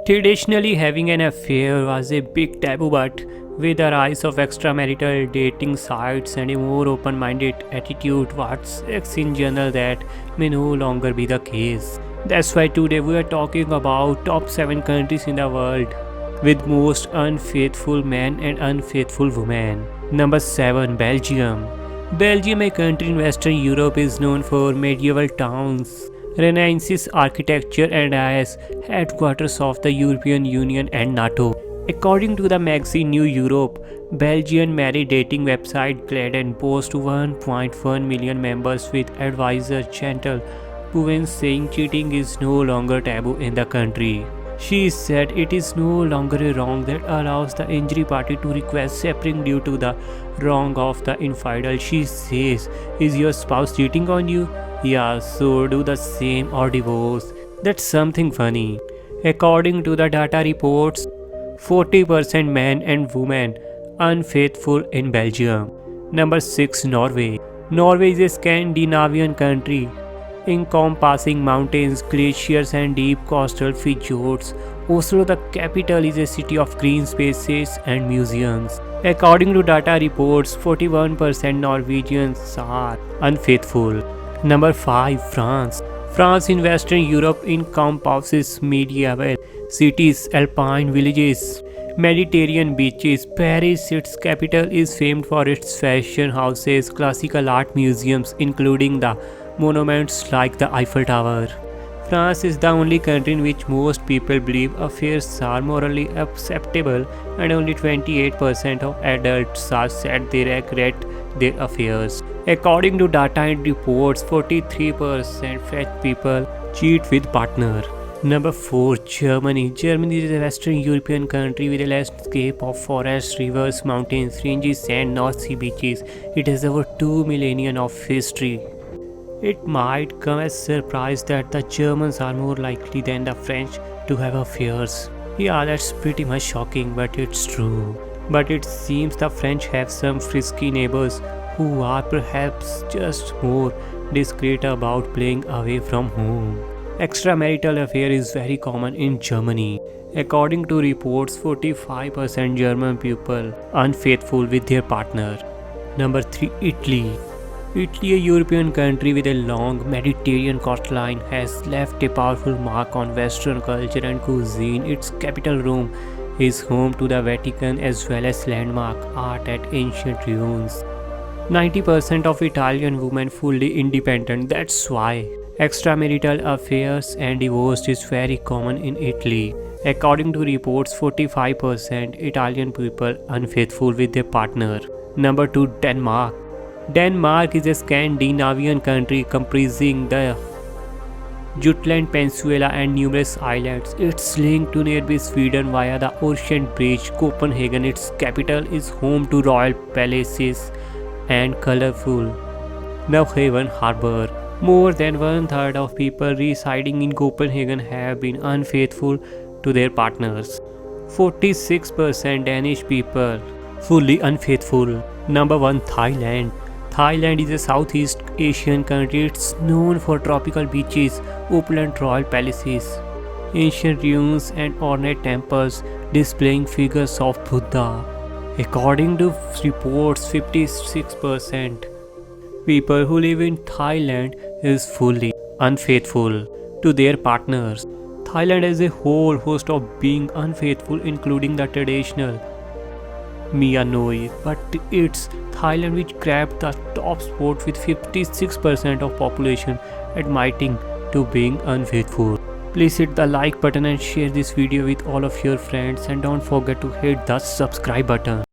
Traditionally, having an affair was a big taboo, but with the rise of extramarital dating sites and a more open minded attitude towards sex in general, that may no longer be the case. That's why today we are talking about top 7 countries in the world with most unfaithful men and unfaithful women. Number 7, Belgium. Belgium, a country in Western Europe, is known for medieval towns, Renaissance architecture, and as headquarters of the European Union and NATO. According to the magazine New Europe, Belgian married dating website Gladden boasts 1.1 million members, with advisor Chantal Puvens saying cheating is no longer taboo in the country. She said it is no longer a wrong that allows the injury party to request separating due to the wrong of the infidel. She says, "Is your spouse cheating on you? Yeah, so do the same or divorce." That's something funny. According to the data reports, 40% men and women unfaithful in Belgium. Number 6, Norway. Norway is a Scandinavian country encompassing mountains, glaciers, and deep coastal fjords. Oslo, the capital, is a city of green spaces and museums. According to data reports, 41% Norwegians are unfaithful. Number 5, France. France in Western Europe encompasses medieval cities, alpine villages, Mediterranean beaches. Paris, its capital, is famed for its fashion houses, classical art museums, including the monuments like the Eiffel Tower. France is the only country in which most people believe affairs are morally acceptable, and only 28% of adults are said they regret their affairs. According to data and reports, 43% French people cheat with partner. Number 4, Germany. Germany is a Western European country with a landscape of forests, rivers, mountains, ranges, and North Sea beaches. It has over 2 millennia of history. It might come as a surprise that the Germans are more likely than the French to have affairs. Yeah, that's pretty much shocking, but it's true. But it seems the French have some frisky neighbors who are perhaps just more discreet about playing away from home. Extramarital affair is very common in Germany. According to reports, 45% German people unfaithful with their partner. Number 3, Italy. Italy, a European country with a long Mediterranean coastline, has left a powerful mark on Western culture and cuisine. Its capital, Rome, is home to the Vatican as well as landmark art at ancient ruins. 90% of Italian women fully independent. That's why extramarital affairs and divorce is very common in Italy. According to reports, 45% Italian people unfaithful with their partner. Number 2, Denmark. Denmark is a Scandinavian country comprising the Jutland Peninsula and numerous islands. It's linked to nearby Sweden via the ocean bridge. Copenhagen, its capital, is home to royal palaces and colorful Newhaven Harbor. More than 1/3 of people residing in Copenhagen have been unfaithful to their partners. 46% Danish people fully unfaithful. Number 1, Thailand. Thailand is a Southeast Asian country. It's known for tropical beaches, opulent royal palaces, ancient ruins, and ornate temples displaying figures of Buddha. According to reports, 56% people who live in Thailand is fully unfaithful to their partners. Thailand has a whole host of being unfaithful, including the traditional Mia Noi, but it's Thailand which grabbed the top spot with 56% of population admitting to being unfaithful. Please hit the like button and share this video with all of your friends, and don't forget to hit the subscribe button.